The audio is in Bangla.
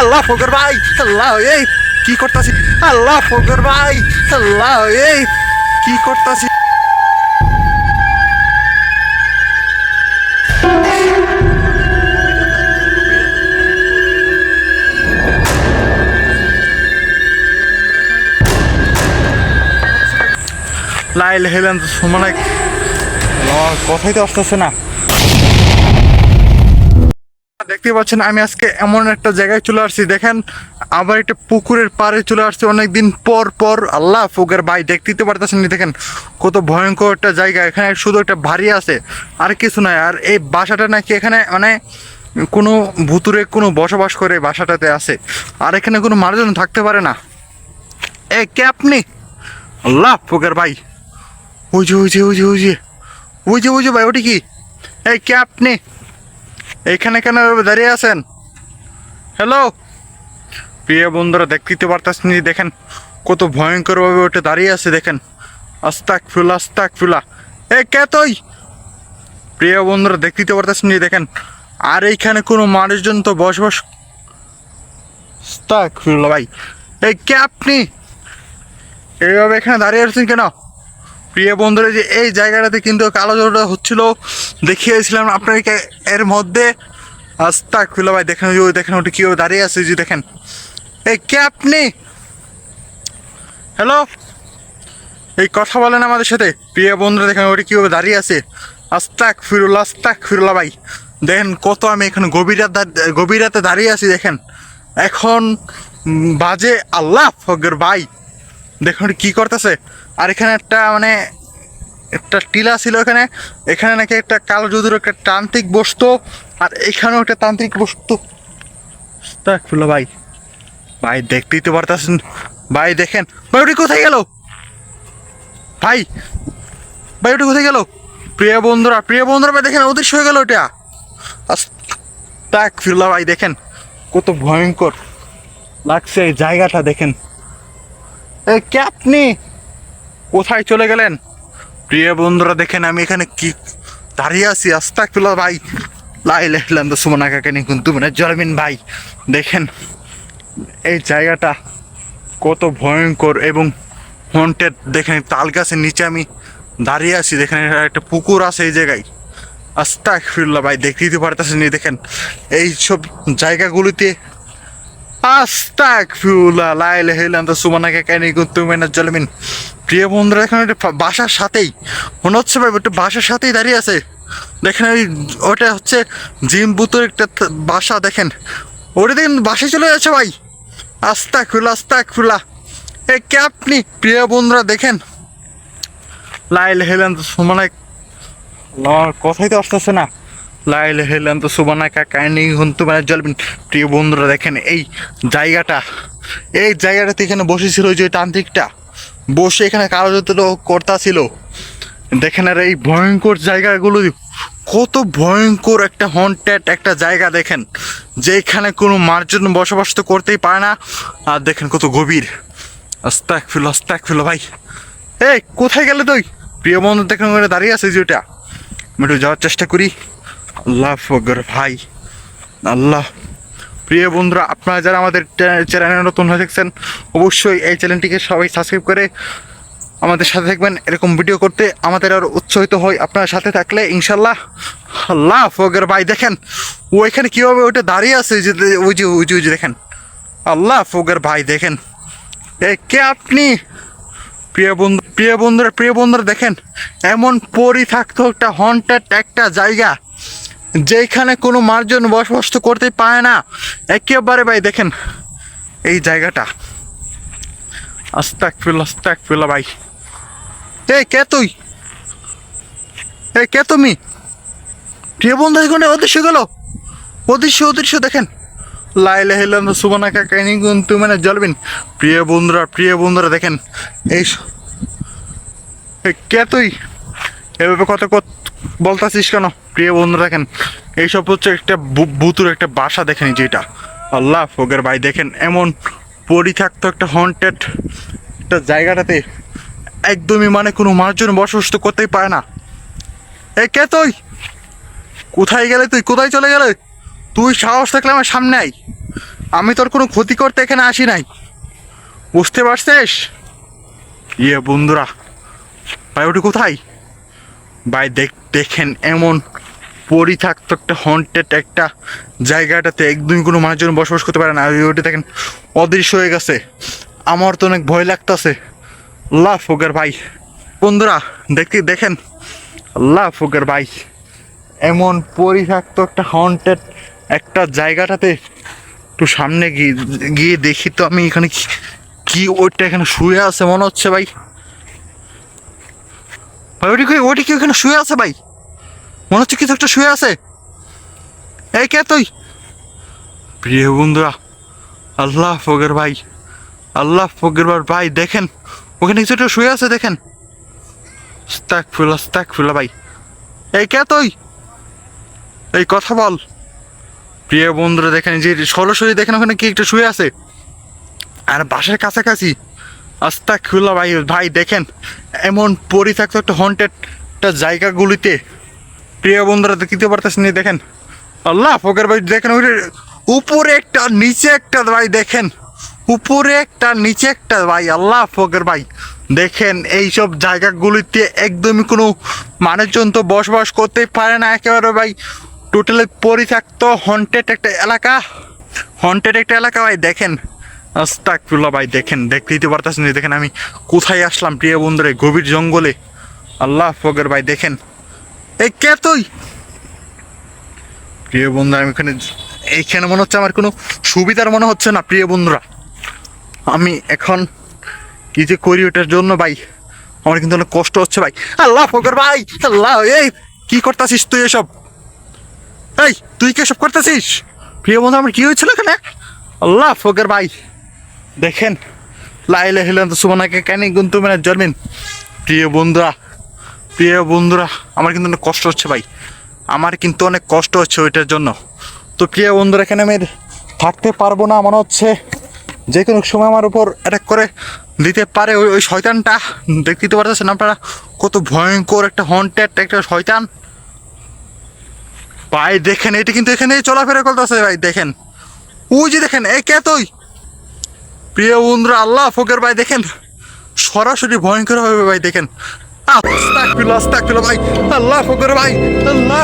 আল্লাহ ফকর ভাই, আল্লাহ এই কি করতাছি, আল্লাহ ফকর ভাই, আল্লাহ এই কি করতাছি। লাইল হেলেন মানে কথাই তো আসতেছে না। দেখতে পাচ্ছেন আমি আজকে এমন একটা জায়গায় চলে আসছি, দেখেন আবার একটা পুকুরের পাড়ে চলে আসছি অনেকদিন পর পর। আল্লাহ ফকর ভাই দেখতেই তো পারতেছেন, দেখেন কত ভয়ঙ্কর একটা জায়গা। এখানে শুধু একটা বাড়ি আছে আর কিছু নাই। আর এই বাসাটা নাকি এখানে মানে কোনো ভুতুরে কোনো বসবাস করে বাসাটাতে আছে, আর এখানে কোনো মানুষজন থাকতে পারে না। এ কে আপনি? আল্লাহ ফকর ভাই, ওই যে ওই যে ওই যে ওই যে ওই যে ওই যে ভাই, ওটি কি? এই কে আপনি? এইখানে কেন দাঁড়িয়ে আছেন? হ্যালো প্রিয় বন্ধুরা, দেখতে পারতেছেন দেখেন কত ভয়ঙ্কর ভাবে ওটা দাঁড়িয়ে আছে, দেখেন আস্তাগফিরুল্লাহ আস্তাগফিরুল্লাহ। এ কে তুই? প্রিয় বন্ধুরা দেখতে পারতেছেন দেখেন, আর এইখানে কোনো মানুষজন তো বসবাস। আস্তাগফিরুল্লাহ ভাই, এই কে আপনি? এইভাবে এখানে দাঁড়িয়ে আছেন কেন? প্রিয় বন্ধুরা যে এই জায়গাটাতে কিন্তু কালো জলটা হচ্ছিল, দেখিয়েছিলাম আপনাকে এর মধ্যে। আস্তাগফিরুল্লাহ ভাই, দেখেন ওই দেখেন ওটা কীভাবে দাঁড়িয়ে আছে, যে দেখেন। এই কে আপনি? হ্যালো, এই কথা বলেন আমাদের সাথে। প্রিয় বন্ধুরা দেখেন ওটা কীভাবে দাঁড়িয়ে আছে। আস্তাগফিরুল্লাহ আস্তাগফিরুল্লাহ ভাই, দেখেন কত আমি এখানে গভীর রাতে দাঁড়িয়ে আছি। দেখেন এখন বাজে আল্লাহ ফকর ভাই, দেখুন কি করতেছে। আর এখানে একটা মানে একটা টিলা ছিল এখানে, এখানে নাকি একটা কালো জাদুর একটা তান্ত্রিক বসতো, আর এখানেও একটা তান্ত্রিক বসতো। আস্তাগফিরুল্লাহ ভাই, ভাই দেখতেই তো পারতেছেন ভাই, দেখেন ভাই ওটি কোথায় গেল? ভাই ভাই ওটি কোথায় গেল? প্রিয় বন্ধুরা ভাই দেখেন অদৃশ্য হয়ে গেল ওটা। আস্তাগফিরুল্লাহ ভাই, দেখেন কত ভয়ঙ্কর লাগছে এই জায়গাটা। দেখেন এই কে আপনি? কোথায় চলে গেলেন? প্রিয় বন্ধুরা দেখেন আমি এখানে কি দাঁড়িয়ে আছি। আস্তাগফিরুল্লাহ ভাই, লা ইলাহা ইল্লাল্লাহ সুবহানাকা ইন্নী কুনতু মিনাজ জালিমিন। ভাই দেখেন এই জায়গাটা কত ভয়ঙ্কর এবং হন্টেড। দেখেন তাল গাছের নিচে আমি দাঁড়িয়ে আছি, দেখেন একটা পুকুর আছে এই জায়গায়। আস্তাগফিরুল্লাহ ভাই, দেখতেই তো পারতেছেন দেখেন এই সব জায়গাগুলিতে। আস্তাগফিরুল্লাহ লা ইলাহা ইল্লাল্লাহ সুবহানাকা ইন্নী কুনতু মিনাজ জালিমিন। প্রিয় বন্ধুরা এখন একটা বাসার সাথেই মনে হচ্ছে ভাই, একটা বাসার সাথেই দাঁড়িয়ে আছে। দেখেন ওটা হচ্ছে জিম বুতুর একটা বাসা। দেখেন ওটা দেখেন বাসায় চলে যাচ্ছে ভাই। আস্তাগফিরুল্লাহ আস্তাগফিরুল্লাহ। এ কে আপনি? প্রিয় বন্ধুরা দেখেন লা ইলাহা ইল্লাল্লাহ সুবহানাক, কথাই তো আসতেছে না। লা ইলাহা ইল্লাল্লাহ সুবহানাকা ইন্নী কুনতু মিনাজ জালিমিন। প্রিয় বন্ধুরা দেখেন এই জায়গাটাতে এখানে বসেছিল ওই যে তান্ত্রিকটা, বসে এখানে কালো জাদু কর্তা ছিল। দেখেন আর এই ভয়ঙ্কর জায়গাগুলো কত ভয়ঙ্কর, একটা হন্টেড একটা জায়গা। দেখেন যেখানে কোনো মানুষজন বসবাস তো করতেই পারে না। আর দেখেন কত গভীর। আস্তাগফিরুল্লাহ আস্তাগফিরুল্লাহ ভাই, এই কোথায় গেলে তুই? প্রিয় বন্ধু দেখেন ওখানে দাঁড়িয়ে আছে যে ওটা, আমি একটু যাওয়ার চেষ্টা করি। আল্লাহ ফকর ভাই, আল্লাহ। প্রিয় বন্ধুরা আপনারা যারা আমাদের চ্যানেলে নতুন হয়ে দেখছেন, অবশ্যই এই চ্যানেলটিকে সবাই সাবস্ক্রাইব করে আমাদের সাথে থাকবেন। এরকম ভিডিও করতে আমাদের আরও উৎসাহিত হয় আপনার সাথে থাকলে ইনশাল্লাহ। আল্লাহ ফকর ভাই, দেখেন ও এখানে কীভাবে ওইটা দাঁড়িয়ে আছে, যে ওই যে দেখেন। আল্লাহ ফকর ভাই দেখেন, এ কে আপনি? প্রিয় বন্ধুরা দেখেন এমন পরি থাকতো একটা হন্টেড একটা জায়গা, যেখানে কোনো মানুষজন বসবাস তো করতেই পারে না একেবারে। ভাই দেখেন এই জায়গাটা। আস্তাগফিরুল্লাহ আস্তাগফিরুল্লাহ ভাই, এই কে তুই? এই কে তুমি? প্রিয় বন্ধু এখানে অদৃশ্য গেল, অদৃশ্য দেখেন। লা ইলাহা ইল্লাল্লাহ সুবহানাকা ইন্নী কুনতু মিনাজ জালিমিন। প্রিয় বন্ধুরা দেখেন এই কে তুই? এভাবে কথা বলতাছিস কেন? প্রিয় বন্ধুরা দেখেন এইসব হচ্ছে একটা ভুতুর একটা বাসা। দেখেন যেটা আল্লাহ ফকর ভাই, দেখেন এমন পরি থাকতো একটা হন্টেড একটা জায়গাটাতে, একদমই মানে কোনো মানুষজন বসবাস তো করতেই পারে না। এ কে তুই? কোথায় গেলে তুই? কোথায় চলে গেলে তুই? সাহস থাকলে আমার সামনে আয়। আমি তোর কোনো ক্ষতি করতে এখানে আসি নাই, বুঝতে পারছিস? বন্ধুরা, ভাই ওটি কোথায়? ভাই দেখেন এমন পরিত্যক্ত একটা হন্টেড একটা জায়গাটাতে একদমই কোনো মানুষজন বসবাস করতে পারে না। আর ওইটা দেখেন অদৃশ্য হয়ে গেছে। আমার তো অনেক ভয় লাগতেছে। আল্লাহ ফোকের ভাই, বন্ধুরা দেখেন, আল্লাহ ফোকের ভাই, এমন পরিত্যক্ত একটা হন্টেড একটা জায়গাটাতে একটু সামনে গিয়ে গিয়ে দেখি তো আমি এখানে কি ওইটা এখানে শুয়ে আছে মনে হচ্ছে ভাই। ভাই ওটি কি ওখানে শুয়ে আছে ভাই? মনে হচ্ছে কিছু একটা শুয়ে আছে। এই কে তুই? প্রিয় বন্ধুরা, আল্লাহ ফোকের ভাই, আল্লাহ ফোকের ভাই দেখেন ওখানে কিছু একটা শুয়ে আছে দেখেন। আস্তাগফিরুল্লাহ ভাই। এই কে তুই? এই কথা বল। প্রিয় বন্ধুরা দেখেন যে সরাসরি দেখেন ওখানে কি একটা শুয়ে আছে আর বাসার কাছাকাছি। আস্তাগফিরুল্লাহ ভাই, ভাই দেখেন এমন পরিত্যক্ত একটা হন্টেড একটা জায়গাগুলিতে প্রিয় বন্ধুরা দেখতে পারতেছেন, দেখেন আল্লাহ ফোকের ভাই দেখেন ওই উপরে একটা নিচে একটা ভাই দেখেন, উপরে একটা নিচে একটা ভাই। আল্লাহ ফোকের ভাই দেখেন এইসব জায়গাগুলিতে একদমই কোনো মানুষজন তো বসবাস করতে পারে না একেবারে ভাই। টোটালি পরিত্যক্ত হন্টেড একটা এলাকা, হন্টেড একটা এলাকা ভাই দেখেন। আস্তাগফিরুল্লাহ ভাই দেখেন, দেখতেই পারতেছেন দেখেন আমি কোথায় আসলাম প্রিয় বন্ধুরা, গভীর জঙ্গলে। আল্লাহ ফোকের ভাই দেখেন। এই কে তুই? প্রিয় বন্ধুরা আমি এইখানে মনে হচ্ছে আমার কোনো সুবিধার মনে হচ্ছে না প্রিয় বন্ধুরা। আমি এখন কি যে করি ওটার জন্য ভাই আমার কিন্তু অনেক কষ্ট হচ্ছে ভাই। আল্লাহ ফোকের ভাই, আল্লাহ এই কি করতেছিস তুই এসব? এই তুই কি এসব করতেছিস? প্রিয় বন্ধু আমার কি হয়েছিল এখানে? আল্লাহ ফোকের ভাই দেখেন, লা ইলাহা ইল্লাল্লাহ সুবহানাকা কানি কুনতু মিনাজ জালিমিন। প্রিয় বন্ধুরা আমার কিন্তু অনেক কষ্ট হচ্ছে ভাই, আমার কিন্তু অনেক কষ্ট হচ্ছে ওইটার জন্য। তো প্রিয় বন্ধুরা এখানে আমি থাকতে পারবো না মনে হচ্ছে, যে কোনো সময় আমার উপর অ্যাটাক করে দিতে পারে ওই শয়তানটা। দেখতে পারতেছেন আপনারা কত ভয়ঙ্কর একটা হন্টেড একটা শয়তান ভাই। দেখেন এটা কিন্তু এখানে চলাফেরা করতেছে ভাই দেখেন, ওই যে দেখেন এ কে তুই? প্রিয় বন্ধুরা আল্লাহ ফোকের ভাই দেখেন সরাসরি ভয়ঙ্কর হবে ভাই দেখেন। আস্তাগফিরুল্লাহ ভাই, আল্লাহ ফোকের ভাই, আল্লাহ